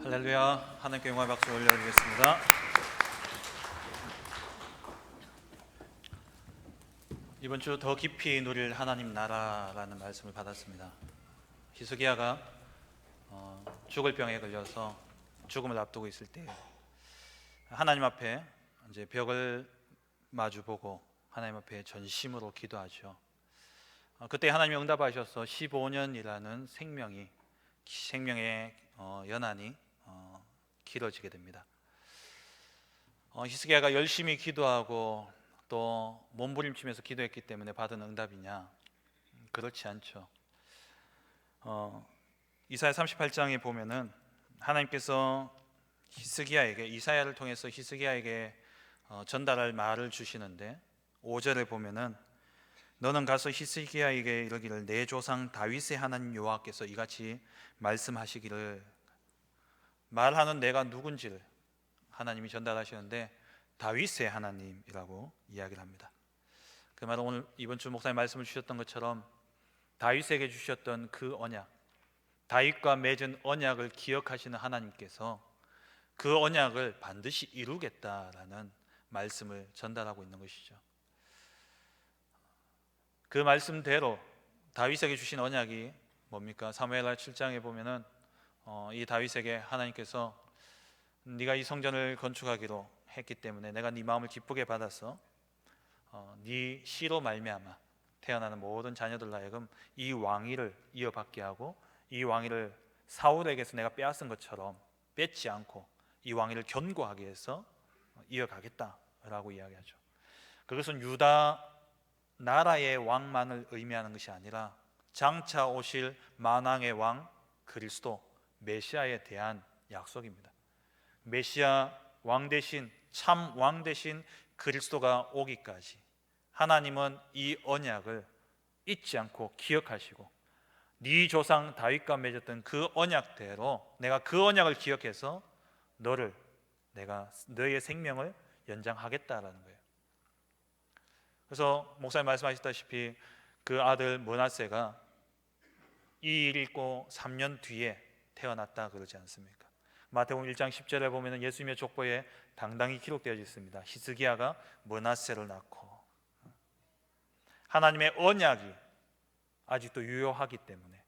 할렐루야. 하나님께 영광의 박수 올려드리겠습니다. 이번 주 더 깊이 누릴 하나님 나라라는 말씀을 받았습니다. 히스기야가 죽을 병에 걸려서 죽음을 앞두고 있을 때 하나님 앞에 이제 벽을 마주보고 하나님 앞에 전심으로 기도하죠. 그때 하나님이 응답하셔서 15년이라는 생명의 연한이 길어지게 됩니다. 히스기야가 열심히 기도하고 또 몸부림치면서 기도했기 때문에 받은 응답이냐? 그렇지 않죠. 이사야 38장에 보면은 하나님께서 이사야를 통해서 히스기야에게 전달할 말을 주시는데 5절에 보면은 너는 가서 히스기야에게 이르기를 내 조상 다윗의 하나님 여호와께서 이같이 말씀하시기를. 말하는 내가 누군지를 하나님이 전달하시는데 다윗의 하나님이라고 이야기를 합니다. 그 말은 오늘 이번 주 목사님 말씀을 주셨던 것처럼 다윗에게 주셨던 그 언약, 다윗과 맺은 언약을 기억하시는 하나님께서 그 언약을 반드시 이루겠다라는 말씀을 전달하고 있는 것이죠. 그 말씀대로 다윗에게 주신 언약이 뭡니까? 사무엘하 7장에 보면은 이 다윗에게 하나님께서 네가 이 성전을 건축하기로 했기 때문에 내가 네 마음을 기쁘게 받아서 네 씨로 말미암아 태어나는 모든 자녀들로 하여금 이 왕위를 이어받게 하고 이 왕위를 사울에게서 내가 빼앗은 것처럼 뺏지 않고 이 왕위를 견고하게 해서 이어가겠다라고 이야기하죠. 그것은 유다 나라의 왕만을 의미하는 것이 아니라 장차 오실 만왕의 왕 그리스도 메시아에 대한 약속입니다. 메시아 왕 대신 참 왕 대신 그리스도가 오기까지 하나님은 이 언약을 잊지 않고 기억하시고 네 조상 다윗과 맺었던 그 언약대로 내가 그 언약을 기억해서 내가 너의 생명을 연장하겠다라는 거예요. 그래서 목사님 말씀하셨다시피 그 아들 므낫세가 이 일 있고 3년 뒤에 태어났다 그러지 않습니까? 마태복음 1장 10절에 보면 예수님의 족보에 당당히 기록되어 있습니다. 히스기야가 므낫세를 낳고. 하나님의 언약이 아직도 유효하기 때문에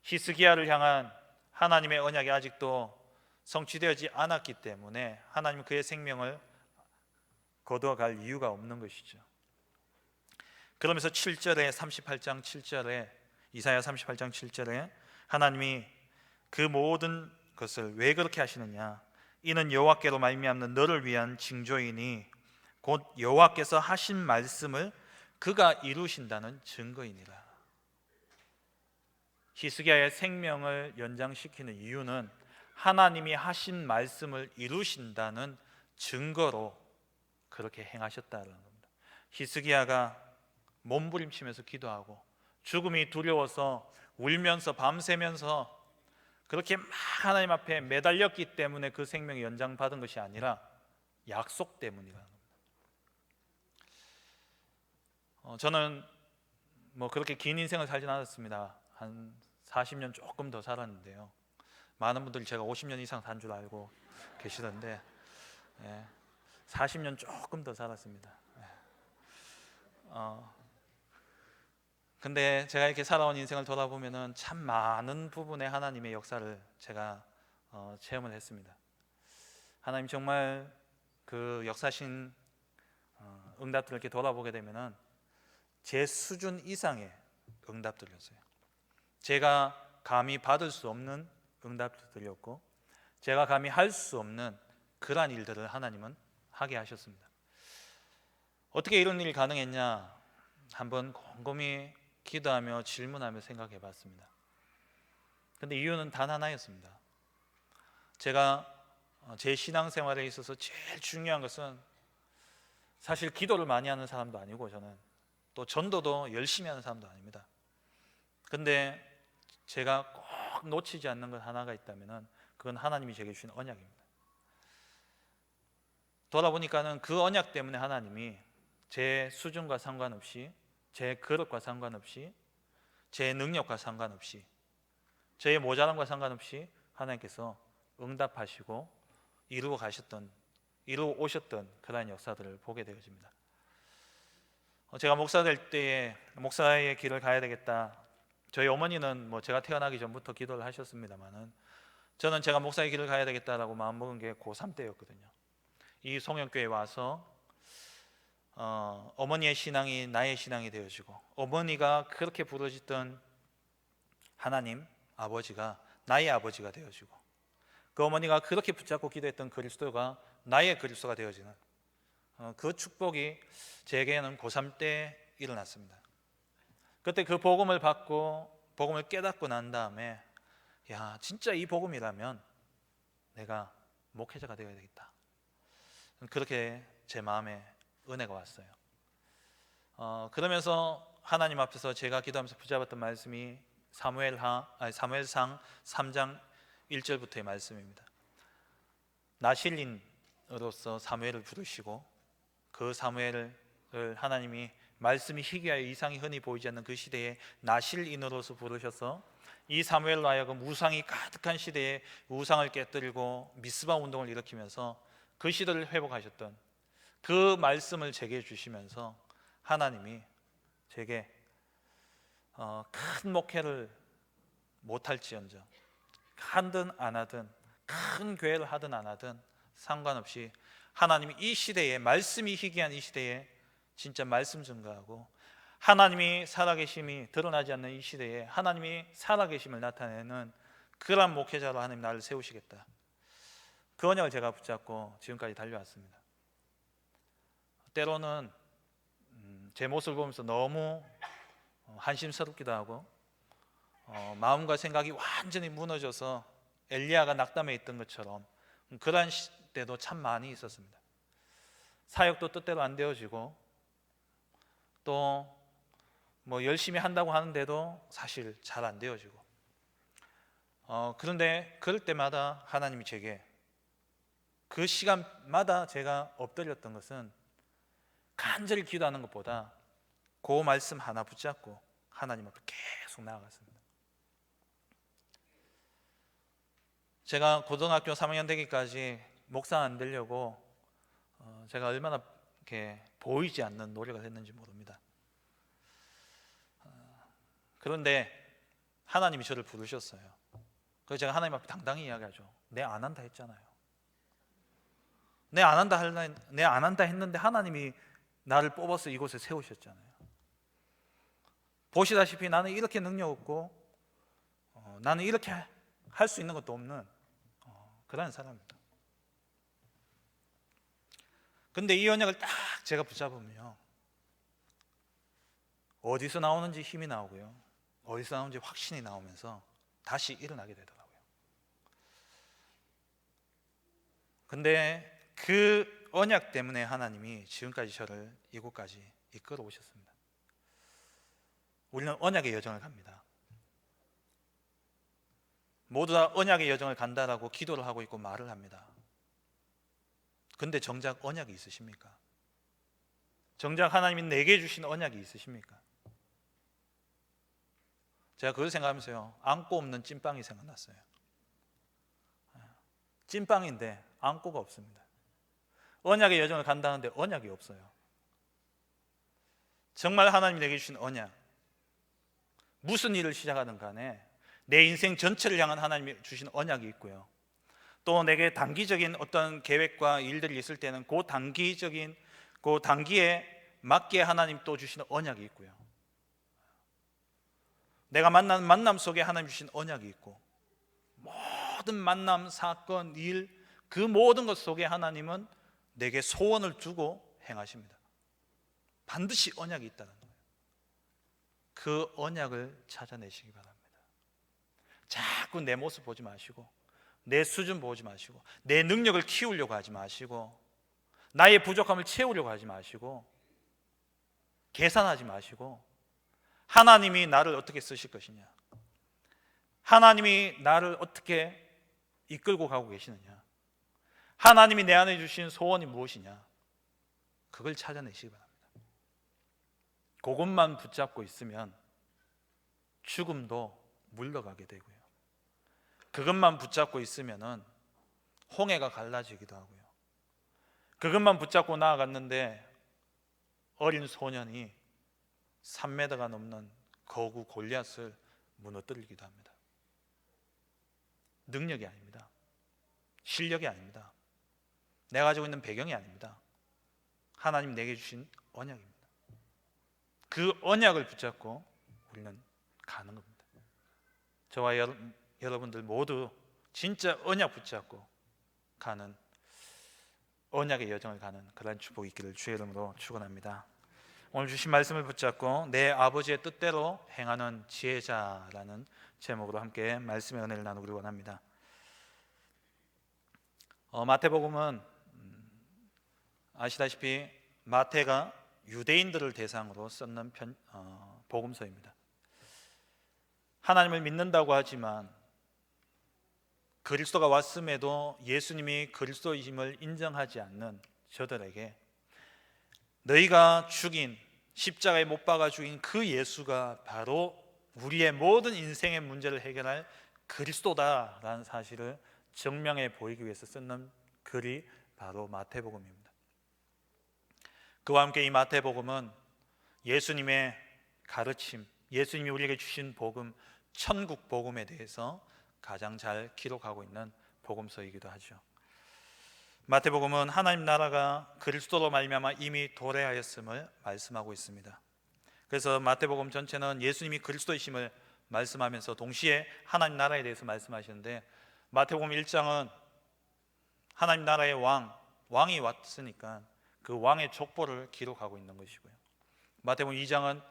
히스기야를 향한 하나님의 언약이 아직도 성취되지 않았기 때문에 하나님은 그의 생명을 거두어갈 이유가 없는 것이죠. 그러면서 38장 7절에 이사야 38장 7절에 하나님이 그 모든 것을 왜 그렇게 하시느냐? 이는 여호와께로 말미암는 너를 위한 징조이니 곧 여호와께서 하신 말씀을 그가 이루신다는 증거이니라. 히스기야의 생명을 연장시키는 이유는 하나님이 하신 말씀을 이루신다는 증거로 그렇게 행하셨다는 겁니다. 히스기야가 몸부림치면서 기도하고 죽음이 두려워서 울면서 밤새면서 그렇게 막 하나님 앞에 매달렸기 때문에 그 생명이 연장받은 것이 아니라 약속 때문이라는 겁니다. 저는 그렇게 긴 인생을 살진 않았습니다. 한 40년 조금 더 살았는데요. 많은 분들이 제가 50년 이상 산 줄 알고 계시던데 40년 조금 더 살았습니다. 근데 제가 이렇게 살아온 인생을 돌아보면은 참 많은 부분에 하나님의 역사를 제가 체험을 했습니다. 하나님 정말 그 역사신 응답들을 이렇게 돌아보게 되면은 제 수준 이상의 응답들이었어요. 제가 감히 받을 수 없는 응답들이었고 제가 감히 할 수 없는 그러한 일들을 하나님은 하게 하셨습니다. 어떻게 이런 일이 가능했냐? 한번 곰곰이 기도하며 질문하며 생각해 봤습니다. 근데 이유는 단 하나였습니다. 제가 제 신앙생활에 있어서 제일 중요한 것은 사실 기도를 많이 하는 사람도 아니고 저는 또 전도도 열심히 하는 사람도 아닙니다. 근데 제가 꼭 놓치지 않는 것 하나가 있다면 그건 하나님이 제게 주신 언약입니다. 돌아보니까는 그 언약 때문에 하나님이 제 수준과 상관없이 제 그릇과 상관없이 제 능력과 상관없이 저의 모자람과 상관없이 하나님께서 응답하시고 이루어 오셨던 그러한 역사들을 보게 되어집니다. 제가 목사 될 때에 목사의 길을 가야 되겠다. 저희 어머니는 제가 태어나기 전부터 기도를 하셨습니다만은 저는 제가 목사의 길을 가야 되겠다라고 마음먹은 게 고3 때였거든요. 이 송영교회에 와서 어머니의 신앙이 나의 신앙이 되어지고 어머니가 그렇게 부르짖던 하나님 아버지가 나의 아버지가 되어지고 그 어머니가 그렇게 붙잡고 기도했던 그리스도가 나의 그리스도가 되어지는 그 축복이 제게는 고3 때 일어났습니다. 그때 그 복음을 받고 복음을 깨닫고 난 다음에 야, 진짜 이 복음이라면 내가 목회자가 되어야 되겠다. 그렇게 제 마음에 은혜가 왔어요. 그러면서 하나님 앞에서 제가 기도하면서 붙잡았던 말씀이 사무엘상 3장 1절부터의 말씀입니다. 나실인으로서 사무엘을 부르시고 그 사무엘을 하나님이 말씀이 희귀하여 이상이 흔히 보이지 않는 그 시대에 나실인으로서 부르셔서 이 사무엘로 하여금 우상이 가득한 시대에 우상을 깨뜨리고 미스바 운동을 일으키면서 그 시대를 회복하셨던 그 말씀을 제게 주시면서 하나님이 제게 큰 목회를 못할지언정 하든 안 하든 큰 교회를 하든 안 하든 상관없이 하나님이 이 시대에 말씀이 희귀한 이 시대에 진짜 말씀 증거하고 하나님이 살아계심이 드러나지 않는 이 시대에 하나님이 살아계심을 나타내는 그러한 목회자로 하나님 나를 세우시겠다. 그 언약을 제가 붙잡고 지금까지 달려왔습니다. 때로는 제 모습을 보면서 너무 한심스럽기도 하고 마음과 생각이 완전히 무너져서 엘리야가 낙담해 있던 것처럼 그러한 때도 참 많이 있었습니다. 사역도 뜻대로 안 되어지고 또 열심히 한다고 하는데도 사실 잘 안 되어지고 그런데 그럴 때마다 하나님이 제게 그 시간마다 제가 엎드렸던 것은 간절히 기도하는 것보다 그 말씀 하나 붙잡고 하나님 앞에 계속 나아갔습니다. 제가 고등학교 3학년 되기까지 목사 안 되려고 제가 얼마나 이렇게 보이지 않는 노력을 했는지 모릅니다. 그런데 하나님이 저를 부르셨어요. 그래서 제가 하나님 앞에 당당히 이야기하죠. 내 안 한다 했잖아요. 내 안 한다 했는데 하나님이 나를 뽑아서 이곳에 세우셨잖아요. 보시다시피 나는 이렇게 능력 없고 나는 이렇게 할 수 있는 것도 없는 그런 사람입니다. 근데 이 언약을 딱 제가 붙잡으면요, 어디서 나오는지 힘이 나오고요, 어디서 나오는지 확신이 나오면서 다시 일어나게 되더라고요. 근데 그 언약 때문에 하나님이 지금까지 저를 이곳까지 이끌어 오셨습니다. 우리는 언약의 여정을 갑니다. 모두 다 언약의 여정을 간다라고 기도를 하고 있고 말을 합니다. 근데 정작 언약이 있으십니까? 정작 하나님이 내게 주신 언약이 있으십니까? 제가 그걸 생각하면서요, 안고 없는 찐빵이 생각났어요. 찐빵인데 안고가 없습니다. 언약의 여정을 간다는데 언약이 없어요. 정말 하나님이 내게 주신 언약, 무슨 일을 시작하든 간에 내 인생 전체를 향한 하나님이 주신 언약이 있고요, 또 내게 단기적인 어떤 계획과 일들이 있을 때는 그 단기에 맞게 하나님 또 주시는 언약이 있고요, 내가 만나는 만남 속에 하나님 주신 언약이 있고, 모든 만남, 사건, 일, 그 모든 것 속에 하나님은 내게 소원을 두고 행하십니다. 반드시 언약이 있다는 거예요. 그 언약을 찾아내시기 바랍니다. 자꾸 내 모습 보지 마시고, 내 수준 보지 마시고, 내 능력을 키우려고 하지 마시고, 나의 부족함을 채우려고 하지 마시고, 계산하지 마시고, 하나님이 나를 어떻게 쓰실 것이냐, 하나님이 나를 어떻게 이끌고 가고 계시느냐, 하나님이 내 안에 주신 소원이 무엇이냐, 그걸 찾아내시기 바랍니다. 그것만 붙잡고 있으면 죽음도 물러가게 되고요, 그것만 붙잡고 있으면은 홍해가 갈라지기도 하고요. 그것만 붙잡고 나아갔는데 어린 소년이 3m가 넘는 거구 골리앗을 무너뜨리기도 합니다. 능력이 아닙니다. 실력이 아닙니다. 내가 가지고 있는 배경이 아닙니다. 하나님 내게 주신 언약입니다. 그 언약을 붙잡고 우리는 가는 겁니다. 저와 여러분들 모두 진짜 언약 붙잡고 가는, 언약의 여정을 가는 그런 축복이 있기를 주의 이름으로 축원합니다. 오늘 주신 말씀을 붙잡고 내 아버지의 뜻대로 행하는 지혜자라는 제목으로 함께 말씀의 은혜를 나누기를 원합니다. 마태복음은 아시다시피 마태가 유대인들을 대상으로 썼는 복음서입니다. 하나님을 믿는다고 하지만 그리스도가 왔음에도 예수님이 그리스도이심을 인정하지 않는 저들에게 너희가 죽인, 십자가에 못 박아 죽인 그 예수가 바로 우리의 모든 인생의 문제를 해결할 그리스도다라는 사실을 증명해 보이기 위해서 쓰는 글이 바로 마태복음입니다. 그와 함께 이 마태복음은 예수님의 가르침, 예수님이 우리에게 주신 복음, 천국 복음에 대해서 가장 잘 기록하고 있는 복음서이기도 하죠. 마태복음은 하나님 나라가 그리스도로 말미암아 이미 도래하였음을 말씀하고 있습니다. 그래서 마태복음 전체는 예수님이 그리스도이심을 말씀하면서 동시에 하나님 나라에 대해서 말씀하시는데, 마태복음 1장은 하나님 나라의 왕이 왔으니까 그 왕의 족보를 기록하고 있는 것이고요. 마태복음 2장은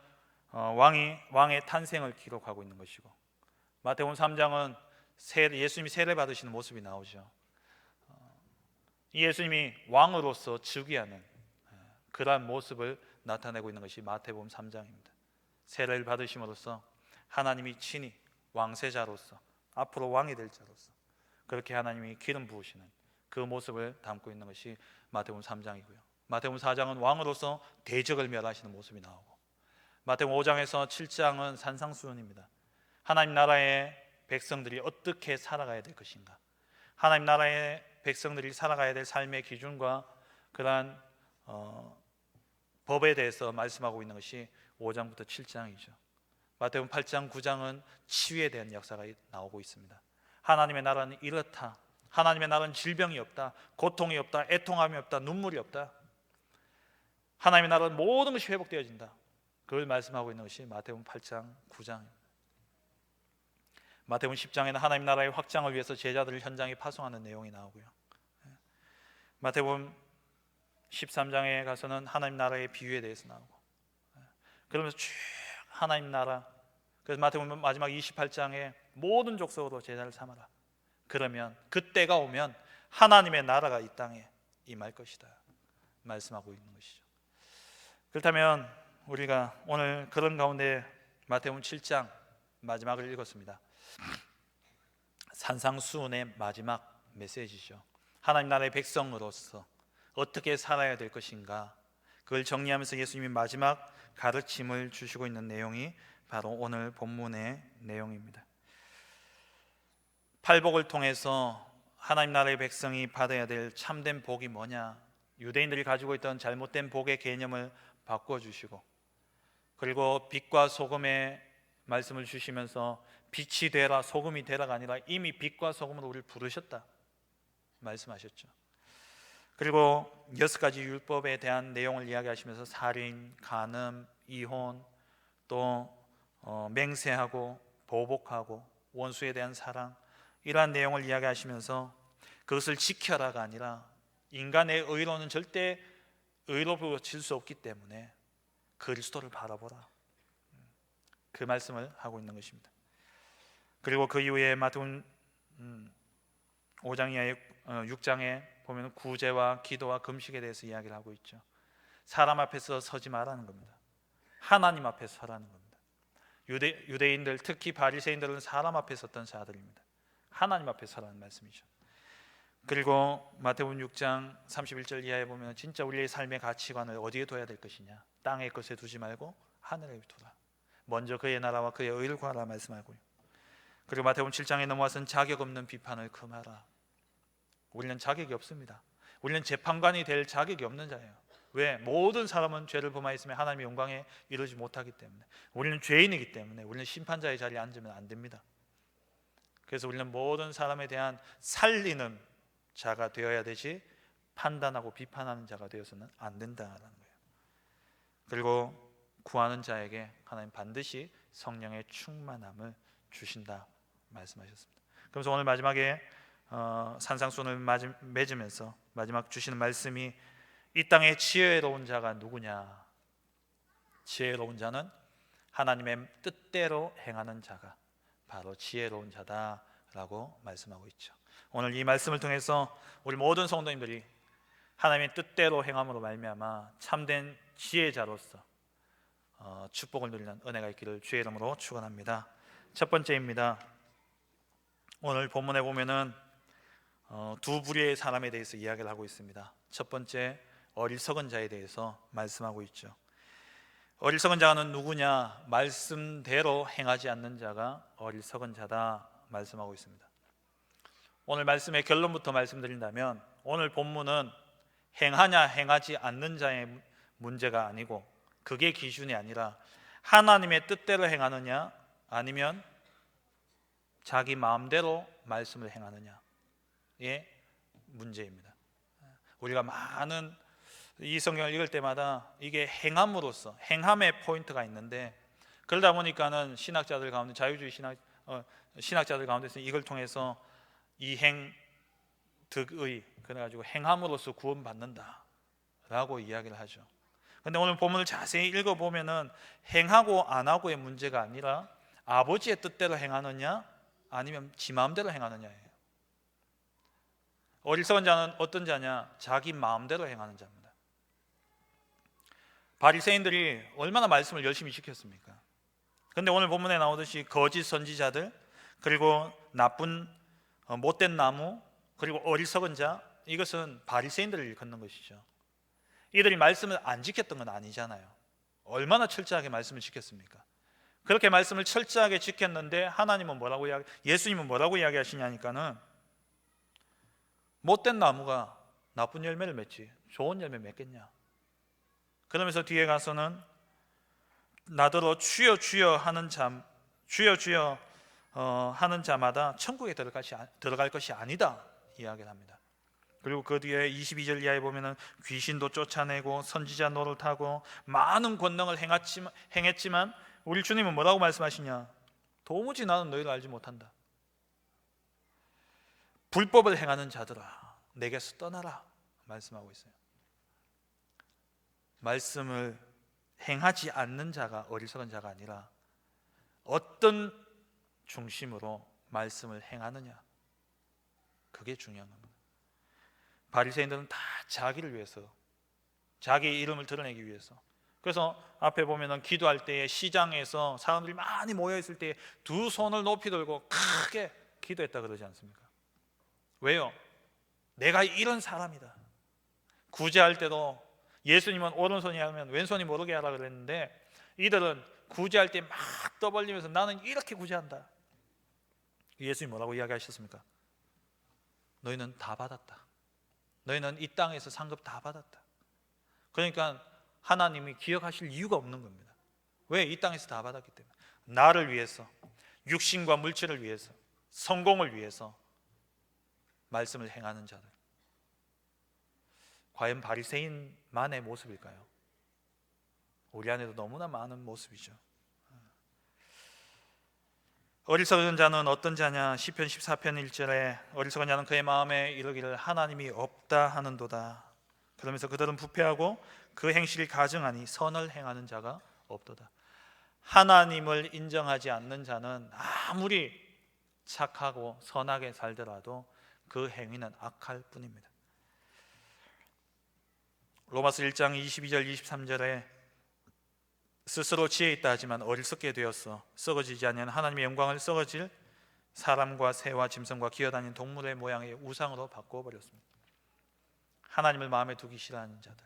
왕의 탄생을 기록하고 있는 것이고, 마태복음 3장은 예수님이 세례 받으시는 모습이 나오죠. 예수님이 왕으로서 즉위하는 그러한 모습을 나타내고 있는 것이 마태복음 3장입니다. 세례를 받으심으로써 하나님이 친히 왕세자로서 앞으로 왕이 될 자로서 그렇게 하나님이 기름 부으시는 그 모습을 담고 있는 것이 마태복음 3장이고요. 마태복음 4장은 왕으로서 대적을 멸하시는 모습이 나오고, 마태복음 5장에서 7장은 산상수훈입니다. 하나님 나라의 백성들이 어떻게 살아가야 될 것인가, 하나님 나라의 백성들이 살아가야 될 삶의 기준과 그러한 법에 대해서 말씀하고 있는 것이 5장부터 7장이죠. 마태복음 8장, 9장은 치유에 대한 역사가 나오고 있습니다. 하나님의 나라는 이렇다, 하나님의 나라는 질병이 없다, 고통이 없다, 애통함이 없다, 눈물이 없다, 하나님의 나라는 모든 것이 회복되어진다, 그걸 말씀하고 있는 것이 마태복음 8장, 9장입니다. 마태복음 10장에는 하나님 나라의 확장을 위해서 제자들을 현장에 파송하는 내용이 나오고요. 마태복음 13장에 가서는 하나님 나라의 비유에 대해서 나오고, 그러면서 쭉 하나님 나라, 그래서 마태복음 마지막 28장에 모든 족속으로 제자를 삼아라, 그러면 그때가 오면 하나님의 나라가 이 땅에 임할 것이다 말씀하고 있는 것이죠. 그렇다면 우리가 오늘 그런 가운데 마태복음 7장 마지막을 읽었습니다. 산상수훈의 마지막 메시지죠. 하나님 나라의 백성으로서 어떻게 살아야 될 것인가, 그걸 정리하면서 예수님이 마지막 가르침을 주시고 있는 내용이 바로 오늘 본문의 내용입니다. 팔복을 통해서 하나님 나라의 백성이 받아야 될 참된 복이 뭐냐, 유대인들이 가지고 있던 잘못된 복의 개념을 바꿔주시고, 그리고 빛과 소금의 말씀을 주시면서 빛이 되라 소금이 되라가 아니라 이미 빛과 소금으로 우리를 부르셨다 말씀하셨죠. 그리고 6가지 율법에 대한 내용을 이야기하시면서 살인, 간음, 이혼, 또 맹세하고 보복하고 원수에 대한 사랑, 이러한 내용을 이야기하시면서 그것을 지켜라가 아니라 인간의 의로는 절대 의로워질 수 없기 때문에 그리스도를 바라보라, 그 말씀을 하고 있는 것입니다. 그리고 그 이후에 마태복음 5장 이하의 6장에 보면 구제와 기도와 금식에 대해서 이야기를 하고 있죠. 사람 앞에서 서지 말라는 겁니다. 하나님 앞에 서라는 겁니다. 유대인들, 특히 바리새인들은 사람 앞에 섰던 자들입니다. 하나님 앞에 서라는 말씀이죠. 그리고 마태복음 6장 31절 이하에 보면 진짜 우리의 삶의 가치관을 어디에 둬야 될 것이냐, 땅의 것에 두지 말고 하늘에 두라, 먼저 그의 나라와 그의 의를 구하라 말씀하고요. 그리고 마태복음 7장에 넘어와서는 자격 없는 비판을 금하라, 우리는 자격이 없습니다. 우리는 재판관이 될 자격이 없는 자예요. 왜? 모든 사람은 죄를 범하였으며 하나님의 영광에 이르지 못하기 때문에. 우리는 죄인이기 때문에 우리는 심판자의 자리에 앉으면 안 됩니다. 그래서 우리는 모든 사람에 대한 살리는 자가 되어야 되지 판단하고 비판하는 자가 되어서는 안 된다는 거예요. 그리고 구하는 자에게 하나님 반드시 성령의 충만함을 주신다 말씀하셨습니다. 그래서 오늘 마지막에 산상수훈을 맺으면서 마지막 주시는 말씀이 이 땅에 지혜로운 자가 누구냐? 지혜로운 자는 하나님의 뜻대로 행하는 자가 바로 지혜로운 자다라고 말씀하고 있죠. 오늘 이 말씀을 통해서 우리 모든 성도님들이 하나님의 뜻대로 행함으로 말미암아 참된 지혜자로서 축복을 누리는 은혜가 있기를 주의 이름으로 축원합니다. 첫 번째입니다. 오늘 본문에 보면은 두 부류의 사람에 대해서 이야기를 하고 있습니다. 첫 번째 어리석은 자에 대해서 말씀하고 있죠. 어리석은 자는 누구냐? 말씀대로 행하지 않는 자가 어리석은 자다 말씀하고 있습니다. 오늘 말씀의 결론부터 말씀드린다면 오늘 본문은 행하냐 행하지 않는 자의 문제가 아니고 그게 기준이 아니라 하나님의 뜻대로 행하느냐 아니면 자기 마음대로 말씀을 행하느냐의 문제입니다. 우리가 많은 이 성경을 읽을 때마다 이게 행함으로써 행함의 포인트가 있는데 그러다 보니까는 신학자들 가운데 자유주의 신학자들 가운데서 이걸 통해서 이행 득의 그래가지고 행함으로써 구원받는다라고 이야기를 하죠. 근데 오늘 본문을 자세히 읽어보면은 행하고 안 하고의 문제가 아니라 아버지의 뜻대로 행하느냐 아니면 지 마음대로 행하느냐예요. 어리석은 자는 어떤 자냐? 자기 마음대로 행하는 자입니다. 바리새인들이 얼마나 말씀을 열심히 지켰습니까? 근데 오늘 본문에 나오듯이 거짓 선지자들 그리고 나쁜 못된 나무 그리고 어리석은 자 이것은 바리새인들을 일컫는 것이죠. 이들이 말씀을 안 지켰던 건 아니잖아요. 얼마나 철저하게 말씀을 지켰습니까? 그렇게 말씀을 철저하게 지켰는데 하나님은 예수님은 뭐라고 이야기하시냐니까는 못된 나무가 나쁜 열매를 맺지 좋은 열매 맺겠냐? 그러면서 뒤에 가서는 나더러 주여 주여 하는 자마다 천국에 들어갈 것이 아니다 이야기를 합니다. 그리고 그 뒤에 22절 이하에 보면은 귀신도 쫓아내고 선지자 노릇하고 많은 권능을 행했지만 우리 주님은 뭐라고 말씀하시냐? 도무지 나는 너희를 알지 못한다. 불법을 행하는 자들아 내게서 떠나라 말씀하고 있어요. 말씀을 행하지 않는 자가 어리석은 자가 아니라 어떤 중심으로 말씀을 행하느냐 그게 중요한 겁니다. 바리새인들은 다 자기를 위해서 자기 이름을 드러내기 위해서 그래서 앞에 보면은 기도할 때에 시장에서 사람들이 많이 모여 있을 때 두 손을 높이 들고 크게 기도했다 그러지 않습니까? 왜요? 내가 이런 사람이다. 구제할 때도 예수님은 오른손이 하면 왼손이 모르게 하라 그랬는데 이들은 구제할 때 막 떠벌리면서 나는 이렇게 구제한다. 예수님이 뭐라고 이야기하셨습니까? 너희는 다 받았다. 너희는 이 땅에서 상급 다 받았다. 그러니까 하나님이 기억하실 이유가 없는 겁니다. 왜? 이 땅에서 다 받았기 때문에. 나를 위해서, 육신과 물질을 위해서, 성공을 위해서 말씀을 행하는 자들. 과연 바리새인만의 모습일까요? 우리 안에도 너무나 많은 모습이죠. 어리석은 자는 어떤 자냐? 시편 14편 1절에 어리석은 자는 그의 마음에 이르기를 하나님이 없다 하는도다. 그러면서 그들은 부패하고 그 행실이 가증하니 선을 행하는 자가 없도다. 하나님을 인정하지 않는 자는 아무리 착하고 선하게 살더라도 그 행위는 악할 뿐입니다. 로마서 1장 22절 23절에 스스로 지혜 있다 하지만 어리석게 되었어 썩어지지 아니하는 하나님의 영광을 썩어질 사람과 새와 짐승과 기어다니는 동물의 모양의 우상으로 바꿔버렸습니다. 하나님을 마음에 두기 싫어하는 자들,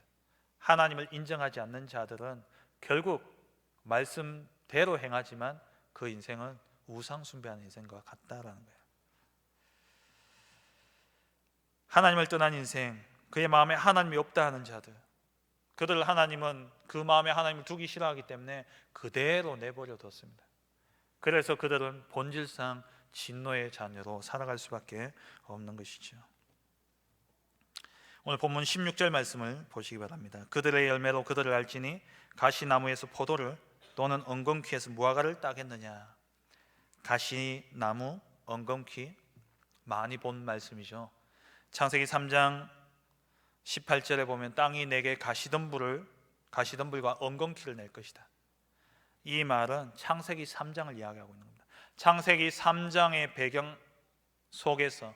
하나님을 인정하지 않는 자들은 결국 말씀대로 행하지만 그 인생은 우상 숭배하는 인생과 같다라는 거예요. 하나님을 떠난 인생, 그의 마음에 하나님이 없다 하는 자들, 그들 하나님은 그 마음에 하나님을 두기 싫어하기 때문에 그대로 내버려 뒀습니다. 그래서 그들은 본질상 진노의 자녀로 살아갈 수밖에 없는 것이죠. 오늘 본문 16절 말씀을 보시기 바랍니다. 그들의 열매로 그들을 알지니 가시나무에서 포도를 또는 엉겅퀴에서 무화과를 따겠느냐. 가시나무, 엉겅퀴 많이 본 말씀이죠. 창세기 3장 18절에 보면 땅이 내게 가시덤불과 엉겅퀴를 낼 것이다. 이 말은 창세기 3장을 이야기하고 있는 겁니다. 창세기 3장의 배경 속에서,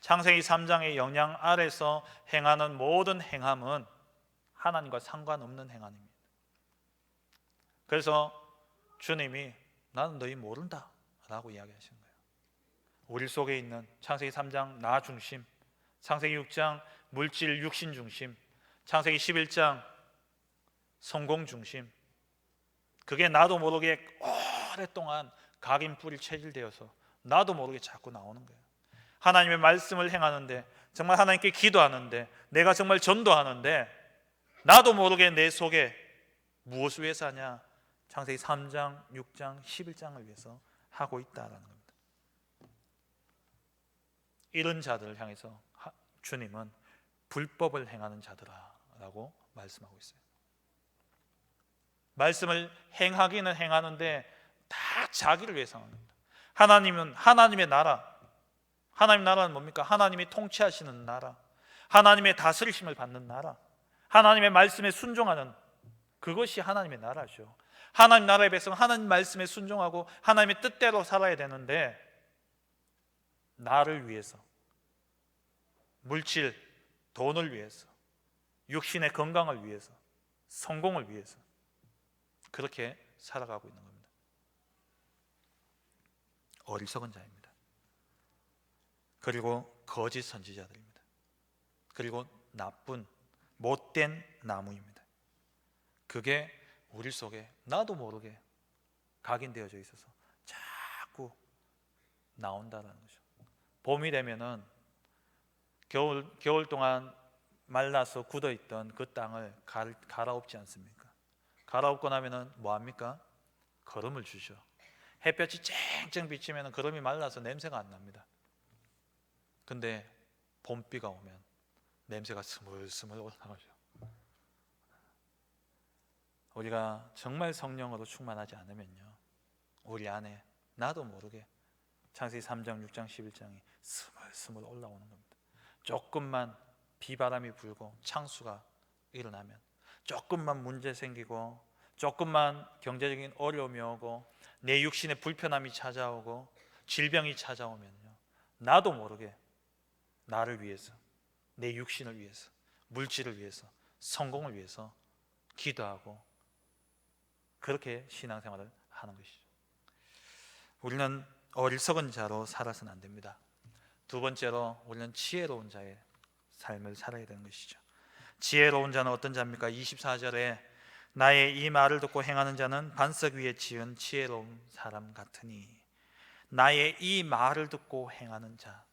창세기 3장의 영향 아래서 행하는 모든 행함은 하나님과 상관없는 행함입니다. 그래서 주님이 나는 너희 모른다 라고 이야기하시는 거예요. 우리 속에 있는 창세기 3장 나 중심, 창세기 6장 물질 육신 중심, 창세기 11장 성공 중심, 그게 나도 모르게 오랫동안 각인 뿌리 체질되어서 나도 모르게 자꾸 나오는 거예요. 하나님의 말씀을 행하는데, 정말 하나님께 기도하는데, 내가 정말 전도하는데 나도 모르게 내 속에 무엇을 위해서 하냐? 창세기 3장, 6장, 11장을 위해서 하고 있다라는 겁니다. 이런 자들을 향해서 주님은 불법을 행하는 자들아라고 말씀하고 있어요. 말씀을 행하기는 행하는데 다 자기를 위해서 하는 겁니다. 하나님은 하나님의 나라, 하나님 나라는 뭡니까? 하나님이 통치하시는 나라, 하나님의 다스리심을 받는 나라, 하나님의 말씀에 순종하는 그것이 하나님의 나라죠. 하나님 나라의 백성은 하나님 말씀에 순종하고 하나님의 뜻대로 살아야 되는데, 나를 위해서, 물질, 돈을 위해서, 육신의 건강을 위해서, 성공을 위해서 그렇게 살아가고 있는 겁니다. 어리석은 자입니다. 그리고 거짓 선지자들입니다. 그리고 나쁜 못된 나무입니다. 그게 우리 속에 나도 모르게 각인되어져 있어서 자꾸 나온다는 거죠. 봄이 되면은 겨울 동안 말라서 굳어있던 그 땅을 갈아엎지 않습니까? 갈아엎고 나면은 뭐합니까? 거름을 주죠. 햇볕이 쨍쨍 비치면 거름이 말라서 냄새가 안 납니다. 근데 봄비가 오면 냄새가 스물스물 올라가죠. 우리가 정말 성령으로 충만하지 않으면요, 우리 안에 나도 모르게 창세기 3장, 6장, 11장이 스물스물 올라오는 겁니다. 조금만 비바람이 불고 창수가 일어나면, 조금만 문제 생기고, 조금만 경제적인 어려움이 오고, 내 육신의 불편함이 찾아오고, 질병이 찾아오면요, 나도 모르게 나를 위해서, 내 육신을 위해서, 물질을 위해서, 성공을 위해서 기도하고 그렇게 신앙생활을 하는 것이죠. 우리는 어리석은 자로 살아서는 안 됩니다. 두 번째로 우리는 지혜로운 자의 삶을 살아야 되는 것이죠. 지혜로운 자는 어떤 자입니까? 24절에 나의 이 말을 듣고 행하는 자는 반석 위에 지은 지혜로운 사람 같으니. 나의 이 말을 듣고 행하는 자.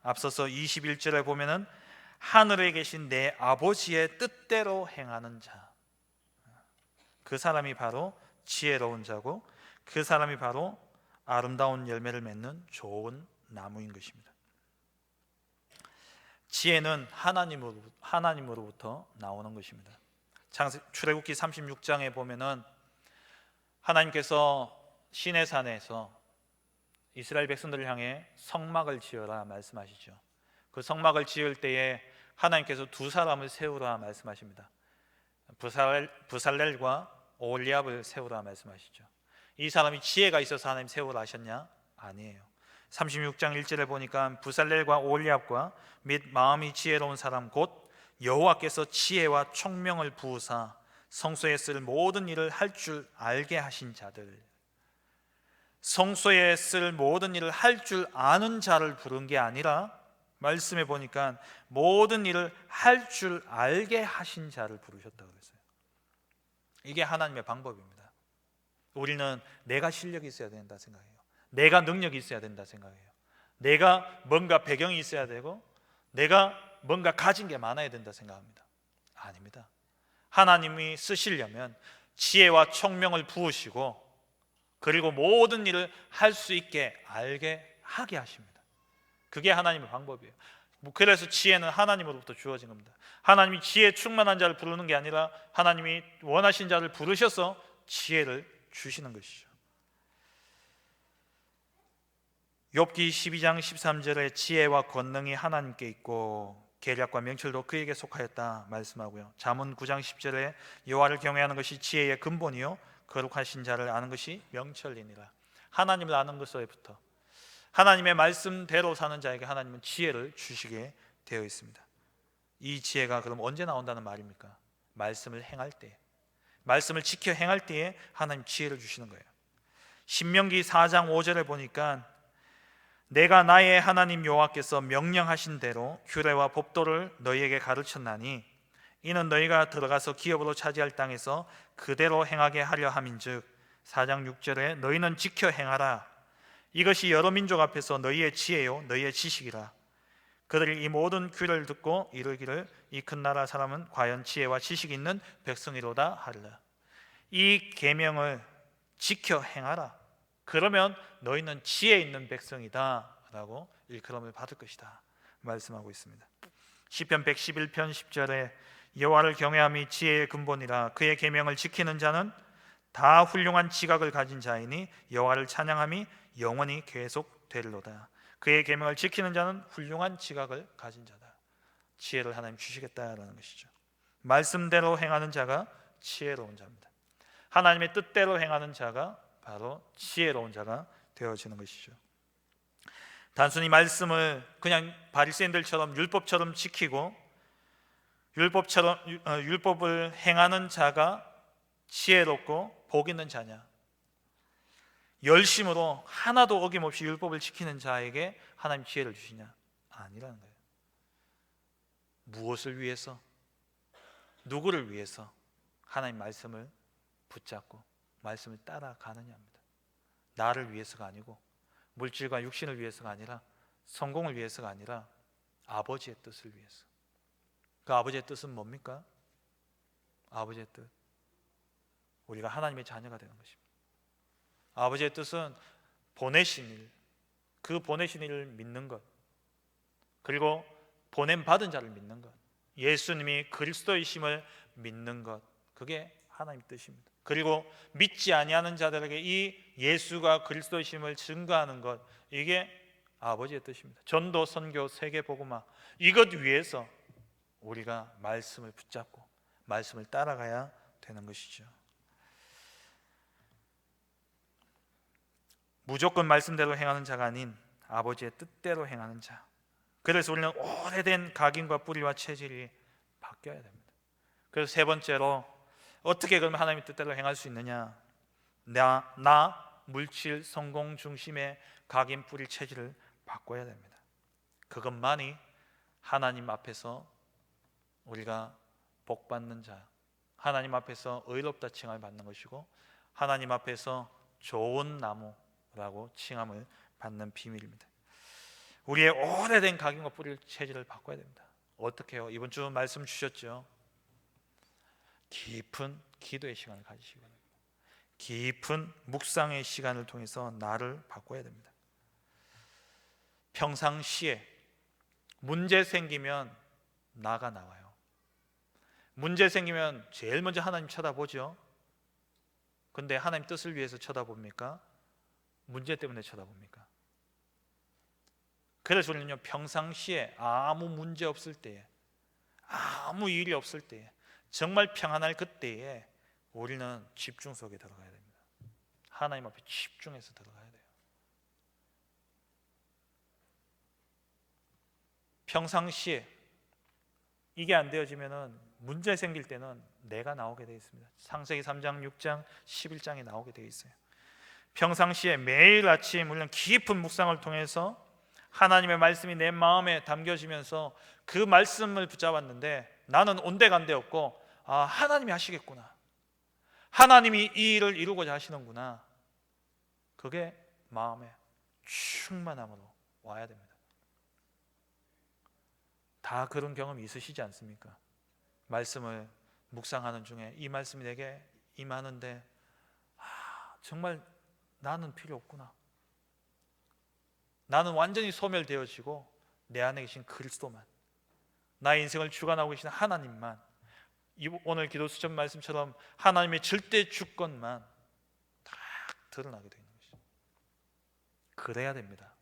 앞서서 21절에 보면은 하늘에 계신 내 아버지의 뜻대로 행하는 자, 그 사람이 바로 지혜로운 자고, 그 사람이 바로 아름다운 열매를 맺는 좋은 나무인 것입니다. 지혜는 하나님으로부터 나오는 것입니다. 출애굽기 36장에 보면은 하나님께서 시내산에서 이스라엘 백성들을 향해 성막을 지어라 말씀하시죠. 그 성막을 지을 때에 하나님께서 두 사람을 세우라 말씀하십니다. 부살렐과 오홀리압을 세우라 말씀하시죠. 이 사람이 지혜가 있어서 하나님 세우라 하셨냐? 아니에요. 36장 1절에 보니까 부살렐과 오홀리압과 및 마음이 지혜로운 사람 곧 여호와께서 지혜와 총명을 부으사 성소에 쓸 모든 일을 할 줄 알게 하신 자들. 성소에 쓸 모든 일을 할 줄 아는 자를 부른 게 아니라, 말씀해 보니까 모든 일을 할 줄 알게 하신 자를 부르셨다고 그랬어요. 이게 하나님의 방법입니다. 우리는 내가 실력이 있어야 된다 생각해요. 내가 능력이 있어야 된다 생각해요. 내가 뭔가 배경이 있어야 되고, 내가 뭔가 가진 게 많아야 된다 생각합니다. 아닙니다. 하나님이 쓰시려면 지혜와 총명을 부으시고 그리고 모든 일을 할 수 있게 알게 하게 하십니다. 그게 하나님의 방법이에요. 그래서 지혜는 하나님으로부터 주어진 겁니다. 하나님이 지혜 충만한 자를 부르는 게 아니라 하나님이 원하신 자를 부르셔서 지혜를 주시는 것이죠. 욥기 12장 13절에 지혜와 권능이 하나님께 있고 계략과 명철도 그에게 속하였다 말씀하고요. 잠언 9장 10절에 여호와를 경외하는 것이 지혜의 근본이요 거룩하신 자를 아는 것이 명철이니라. 하나님을 아는 것에부터 하나님의 말씀대로 사는 자에게 하나님은 지혜를 주시게 되어 있습니다. 이 지혜가 그럼 언제 나온다는 말입니까? 말씀을 행할 때, 말씀을 지켜 행할 때에 하나님 지혜를 주시는 거예요. 신명기 4장 5절에 보니까 내가 나의 하나님 여호와께서 명령하신 대로 규례와 법도를 너희에게 가르쳤나니 이는 너희가 들어가서 기업으로 차지할 땅에서 그대로 행하게 하려 함인즉 4장 6절에 너희는 지켜 행하라. 이것이 여러 민족 앞에서 너희의 지혜요 너희의 지식이라. 그들이 이 모든 규례를 듣고 이르기를 이 큰 나라 사람은 과연 지혜와 지식이 있는 백성이로다 하리라. 이 계명을 지켜 행하라. 그러면 너희는 지혜 있는 백성이다 라고 일컬음을 받을 것이다 말씀하고 있습니다. 시편 111편 10절에 여호와를 경외함이 지혜의 근본이라. 그의 계명을 지키는 자는 다 훌륭한 지각을 가진 자이니 여호와를 찬양함이 영원히 계속되리로다. 그의 계명을 지키는 자는 훌륭한 지각을 가진 자다. 지혜를 하나님 주시겠다라는 것이죠. 말씀대로 행하는 자가 지혜로운 자입니다. 하나님의 뜻대로 행하는 자가 바로 지혜로운 자가 되어지는 것이죠. 단순히 말씀을 그냥 바리새인들처럼 율법처럼 지키고 율법을 행하는 자가 지혜롭고 복 있는 자냐? 열심으로 하나도 어김없이 율법을 지키는 자에게 하나님 지혜를 주시냐? 아니라는 거예요. 무엇을 위해서? 누구를 위해서 하나님 말씀을 붙잡고 말씀을 따라가느냐입니다. 나를 위해서가 아니고 물질과 육신을 위해서가 아니라 성공을 위해서가 아니라 아버지의 뜻을 위해서. 그 아버지의 뜻은 뭡니까? 아버지의 뜻, 우리가 하나님의 자녀가 되는 것입니다. 아버지의 뜻은 보내신 일, 그 보내신 일을 믿는 것, 그리고 보냄받은 자를 믿는 것, 예수님이 그리스도이심을 믿는 것, 그게 하나님 뜻입니다. 그리고 믿지 아니하는 자들에게 이 예수가 그리스도이심을 증거하는 것, 이게 아버지의 뜻입니다. 전도, 선교, 세계 복음화, 이것 위해서 우리가 말씀을 붙잡고 말씀을 따라가야 되는 것이죠. 무조건 말씀대로 행하는 자가 아닌 아버지의 뜻대로 행하는 자. 그래서 우리는 오래된 각인과 뿌리와 체질이 바뀌어야 됩니다. 그래서 세 번째로 어떻게 그러면 하나님의 뜻대로 행할 수 있느냐? 나 물질, 성공 중심의 각인, 뿌리, 체질을 바꿔야 됩니다. 그것만이 하나님 앞에서 우리가 복 받는 자, 하나님 앞에서 의롭다 칭함을 받는 것이고 하나님 앞에서 좋은 나무라고 칭함을 받는 비밀입니다. 우리의 오래된 각인과 뿌리 체질을 바꿔야 됩니다. 어떻게 해요? 이번 주 말씀 주셨죠? 깊은 기도의 시간을 가지시기 바랍니다. 깊은 묵상의 시간을 통해서 나를 바꿔야 됩니다. 평상시에 문제 생기면 나가 나와요. 문제 생기면 제일 먼저 하나님 쳐다보죠. 근데 하나님 뜻을 위해서 쳐다봅니까? 문제 때문에 쳐다봅니까? 그래서 우리는요, 평상시에 아무 문제 없을 때에, 아무 일이 없을 때에, 정말 평안할 그때에 우리는 집중 속에 들어가야 됩니다. 하나님 앞에 집중해서 들어가야 돼요. 평상시에 이게 안 되어지면은 문제 생길 때는 내가 나오게 되어 있습니다. 창세기 3장, 6장, 11장에 나오게 되어 있어요. 평상시에 매일 아침 물론 깊은 묵상을 통해서 하나님의 말씀이 내 마음에 담겨지면서 그 말씀을 붙잡았는데 나는 온데간데 없고 하나님이 하시겠구나, 하나님이 이 일을 이루고자 하시는구나, 그게 마음에 충만함으로 와야 됩니다. 다 그런 경험이 있으시지 않습니까? 말씀을 묵상하는 중에 이 말씀이 내게 임하는데 정말 나는 필요 없구나. 나는 완전히 소멸되어지고 내 안에 계신 그리스도만, 나의 인생을 주관하고 계신 하나님만, 오늘 기도 수첩 말씀처럼 하나님의 절대 주권만 딱 드러나게 되는 것이죠. 그래야 됩니다.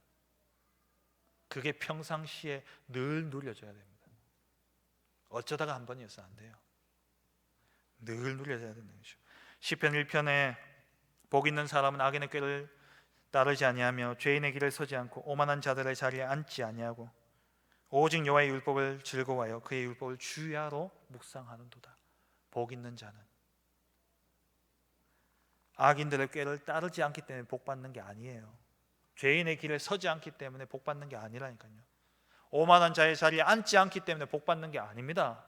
그게 평상시에 늘 누려져야 됩니다. 어쩌다가 한 번이어서 안 돼요. 늘 누려져야 되는 것이죠. 시편 1편에 복 있는 사람은 악인의 꾀를 따르지 아니하며 죄인의 길을 서지 않고 오만한 자들의 자리에 앉지 아니하고 오직 여호와의 율법을 즐거워하여 그의 율법을 주야로 묵상하는도다. 복 있는 자는 악인들의 꾀를 따르지 않기 때문에 복 받는 게 아니에요. 죄인의 길에 서지 않기 때문에 복 받는 게 아니라니까요. 오만한 자의 자리에 앉지 않기 때문에 복 받는 게 아닙니다.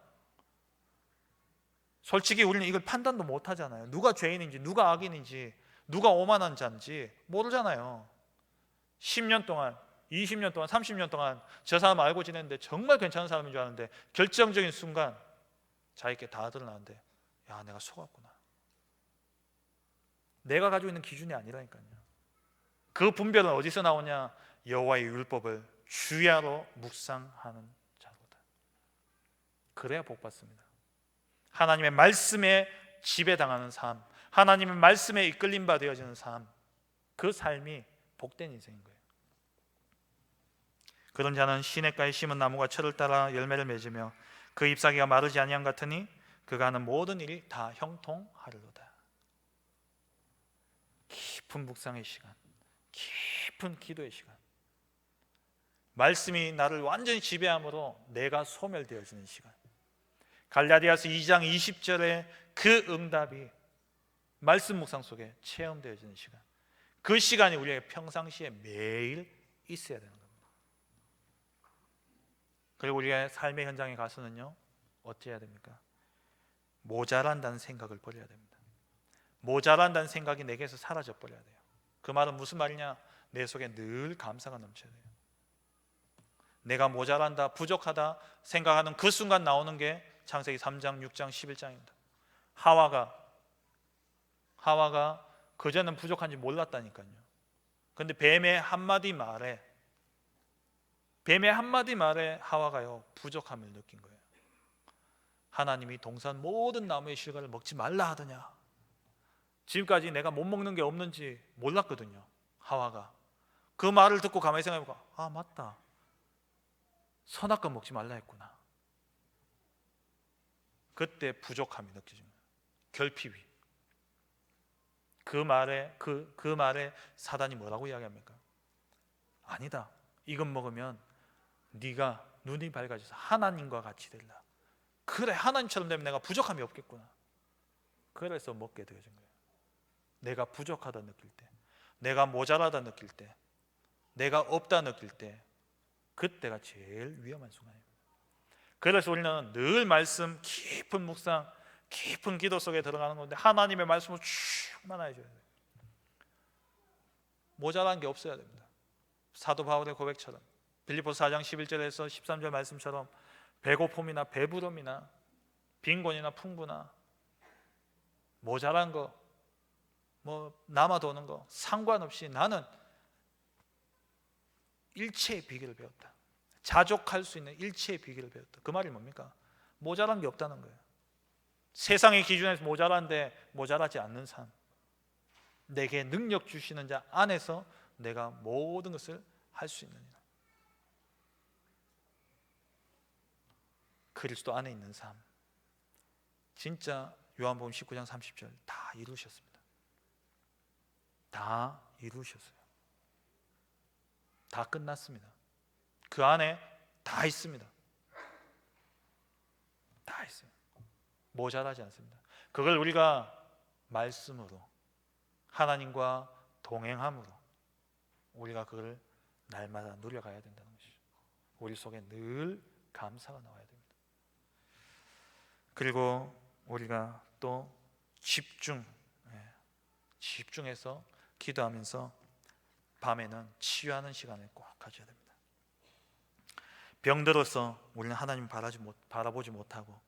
솔직히 우리는 이걸 판단도 못 하잖아요. 누가 죄인인지, 누가 악인인지, 누가 오만한 자인지 모르잖아요. 10년 동안, 20년 동안, 30년 동안 저 사람 알고 지냈는데 정말 괜찮은 사람인 줄 아는데 결정적인 순간 자기께 다 드러나는데 야, 내가 속았구나. 내가 가지고 있는 기준이 아니라니까요. 그 분별은 어디서 나오냐? 여호와의 율법을 주야로 묵상하는 자로다. 그래야 복 받습니다. 하나님의 말씀에 지배당하는 삶, 하나님의 말씀에 이끌림 바 되어지는 삶, 그 삶이 복된 인생인 거예요. 그런 자는 시냇가에 심은 나무가 철을 따라 열매를 맺으며 그 잎사귀가 마르지 아니함 같으니 그가 하는 모든 일이 다 형통하리로다. 깊은 묵상의 시간, 깊은 기도의 시간, 말씀이 나를 완전히 지배함으로 내가 소멸되어지는 시간, 갈라디아서 2장 20절의 그 응답이 말씀 묵상 속에 체험되어지는 시간, 그 시간이 우리에게 평상시에 매일 있어야 되는 겁니다. 그리고 우리가 삶의 현장에 가서는요, 어찌해야 됩니까? 모자란다는 생각을 버려야 됩니다. 모자란다는 생각이 내게서 사라져 버려야 돼요. 그 말은 무슨 말이냐? 내 속에 늘 감사가 넘쳐야 돼요. 내가 모자란다, 부족하다 생각하는 그 순간 나오는 게 창세기 3장, 6장, 11장입니다. 하와가 그전엔 부족한지 몰랐다니까요. 그런데 뱀의 한마디 말에 하와가요, 부족함을 느낀 거예요. 하나님이 동산 모든 나무의 실과를 먹지 말라 하더냐? 지금까지 내가 못 먹는 게 없는지 몰랐거든요. 하와가 그 말을 듣고 가만히 생각해보고 맞다, 선악과 먹지 말라 했구나. 그때 부족함이 느껴진 거예요. 결핍이. 그 말에 사단이 뭐라고 이야기합니까? 아니다, 이것 먹으면 네가 눈이 밝아져서 하나님과 같이 되리라. 그래, 하나님처럼 되면 내가 부족함이 없겠구나. 그래서 먹게 되어진 거예요. 내가 부족하다 느낄 때, 내가 모자라다 느낄 때, 내가 없다 느낄 때, 그때가 제일 위험한 순간입니다. 그래서 우리는 늘 말씀, 깊은 묵상, 깊은 기도 속에 들어가는 건데 하나님의 말씀을 충만해져야 돼요. 모자란 게 없어야 됩니다. 사도 바울의 고백처럼 빌립보서 4장 11절에서 13절 말씀처럼 배고픔이나 배부름이나 빈곤이나 풍부나 모자란 거, 남아도는 거 상관없이 나는 일체의 비결을 배웠다. 자족할 수 있는 일체의 비결을 배웠다. 그 말이 뭡니까? 모자란 게 없다는 거예요. 세상의 기준에서 모자란데 모자라지 않는 삶, 내게 능력 주시는 자 안에서 내가 모든 것을 할 수 있는 일, 그리스도 안에 있는 삶. 진짜 요한복음 19장 30절 다 이루셨습니다. 다 이루셨어요. 다 끝났습니다. 그 안에 다 있습니다. 다 있어요. 모자라지 않습니다. 그걸 우리가 말씀으로, 하나님과 동행함으로 우리가 그걸 날마다 누려가야 된다는 것이죠. 우리 속에 늘 감사가 나와야 됩니다. 그리고 우리가 또 집중해서 기도하면서 밤에는 치유하는 시간을 꼭 가져야 됩니다. 병들어서 우리는 하나님을 바라보지 못하고,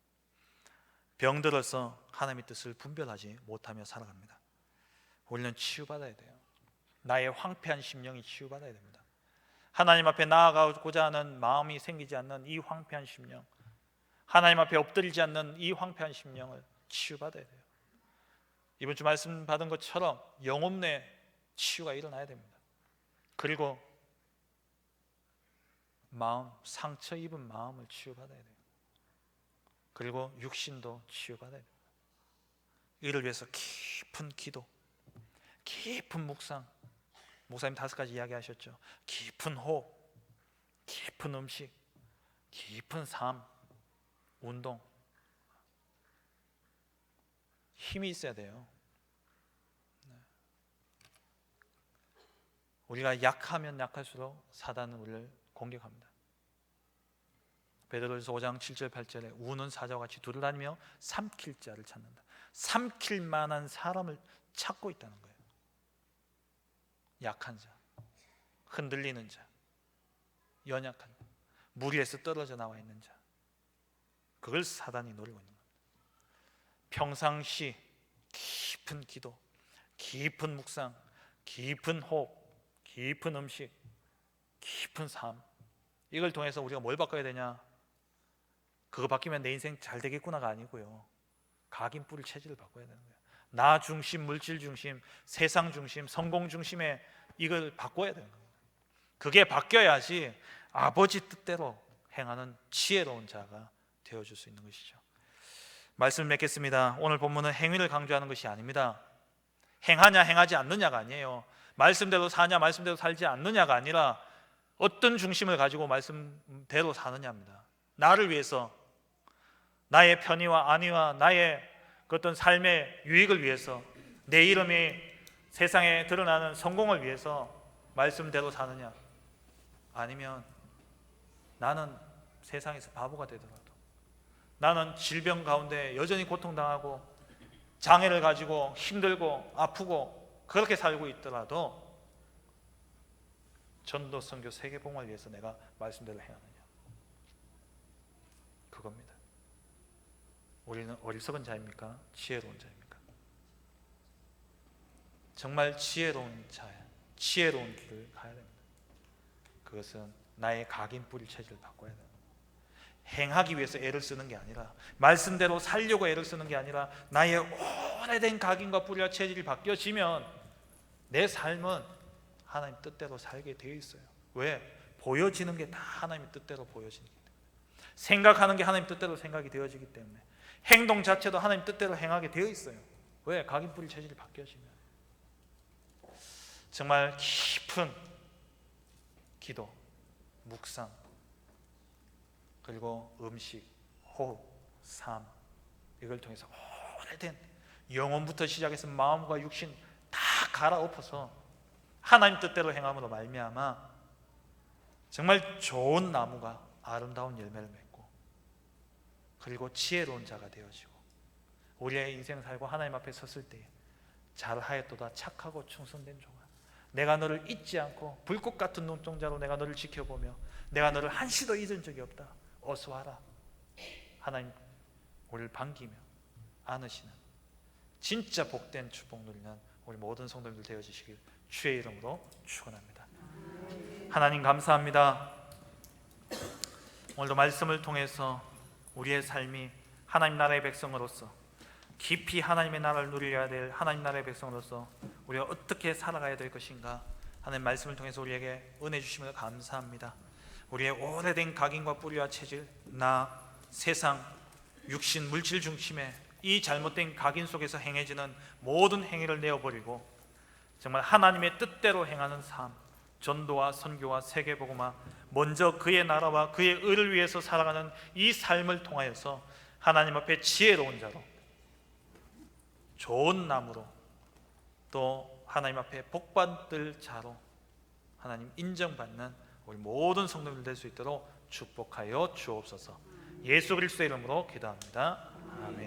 병들어서 하나님의 뜻을 분별하지 못하며 살아갑니다. 우리는 치유받아야 돼요. 나의 황폐한 심령이 치유받아야 됩니다. 하나님 앞에 나아가고자 하는 마음이 생기지 않는 이 황폐한 심령, 하나님 앞에 엎드리지 않는 이 황폐한 심령을 치유받아야 돼요. 이번 주 말씀 받은 것처럼 영혼 내 치유가 일어나야 됩니다. 그리고 마음, 상처 입은 마음을 치유받아야 돼요. 그리고 육신도 치유받아야 됩니다. 이를 위해서 깊은 기도, 깊은 묵상, 목사님 5가지 이야기하셨죠. 깊은 호흡, 깊은 음식, 깊은 삶, 운동, 힘이 있어야 돼요. 우리가 약하면 약할수록 사단은 우리를 공격합니다. 베드로전서 5장 7절 8절에 우는 사자와 같이 두루다니며 삼킬 자를 찾는다. 삼킬 만한 사람을 찾고 있다는 거예요. 약한 자, 흔들리는 자, 연약한 자, 무리에서 떨어져 나와 있는 자, 그걸 사단이 노리고 있는 겁니다. 평상시 깊은 기도, 깊은 묵상, 깊은 호흡, 깊은 음식, 깊은 삶, 이걸 통해서 우리가 뭘 바꿔야 되냐? 그거 바뀌면 내 인생 잘 되겠구나가 아니고요, 각인 뿌릴 체질을 바꿔야 되는 거예요. 나 중심, 물질 중심, 세상 중심, 성공 중심의 이걸 바꿔야 되는 겁니다. 그게 바뀌어야지 아버지 뜻대로 행하는 지혜로운 자가 되어줄 수 있는 것이죠. 말씀을 맺겠습니다. 오늘 본문은 행위를 강조하는 것이 아닙니다. 행하냐 행하지 않느냐가 아니에요. 말씀대로 사냐 말씀대로 살지 않느냐가 아니라 어떤 중심을 가지고 말씀대로 사느냐입니다. 나를 위해서, 나의 편의와 안위와 나의 그 어떤 삶의 유익을 위해서, 내 이름이 세상에 드러나는 성공을 위해서 말씀대로 사느냐, 아니면 나는 세상에서 바보가 되더라도, 나는 질병 가운데 여전히 고통당하고 장애를 가지고 힘들고 아프고 그렇게 살고 있더라도 전도, 선교, 세계복음을 위해서 내가 말씀대로 행하느냐, 그겁니다. 우리는 어리석은 자입니까? 지혜로운 자입니까? 정말 지혜로운 자야, 지혜로운 길을 가야 됩니다. 그것은 나의 각인 뿌릴 체질을 바꿔야 됩니다. 행하기 위해서 애를 쓰는 게 아니라, 말씀대로 살려고 애를 쓰는 게 아니라, 나의 오래된 각인과 뿌리와 체질이 바뀌어지면 내 삶은 하나님 뜻대로 살게 되어 있어요. 왜? 보여지는 게 다 하나님 뜻대로 보여지기 때문에, 생각하는 게 하나님 뜻대로 생각이 되어지기 때문에, 행동 자체도 하나님 뜻대로 행하게 되어 있어요. 왜? 각인 뿌릴 체질이 바뀌어지면. 정말 깊은 기도, 묵상, 그리고 음식, 호흡, 삶, 이걸 통해서 오래된 영혼부터 시작해서 마음과 육신 다 갈아엎어서 하나님 뜻대로 행함으로 말미암아 정말 좋은 나무가 아름다운 열매를 맺고, 그리고 지혜로운 자가 되어지고, 우리의 인생 살고 하나님 앞에 섰을 때 잘하였도다 착하고 충성된 종아, 내가 너를 잊지 않고 불꽃 같은 눈동자로 내가 너를 지켜보며 내가 너를 한시도 잊은 적이 없다, 어서 와라. 하나님 우리를 반기며 안으시는 진짜 복된 축복 누리는 우리 모든 성도님들 되어주시길 주의 이름으로 축원합니다. 하나님 감사합니다. 오늘도 말씀을 통해서 우리의 삶이 하나님 나라의 백성으로서 깊이 하나님의 나라를 누리려야 될 하나님 나라의 백성으로서 우리가 어떻게 살아가야 될 것인가, 하나님 말씀을 통해서 우리에게 은혜 주심을 감사합니다. 우리의 오래된 각인과 뿌리와 체질, 나, 세상, 육신, 물질 중심의 이 잘못된 각인 속에서 행해지는 모든 행위를 내어버리고 정말 하나님의 뜻대로 행하는 삶, 전도와 선교와 세계복음화, 먼저 그의 나라와 그의 의를 위해서 살아가는 이 삶을 통하여서 하나님 앞에 지혜로운 자로, 좋은 나무로, 또 하나님 앞에 복받을 자로 하나님 인정받는 우리 모든 성도들 될 수 있도록 축복하여 주옵소서. 예수 그리스도의 이름으로 기도합니다. 아멘.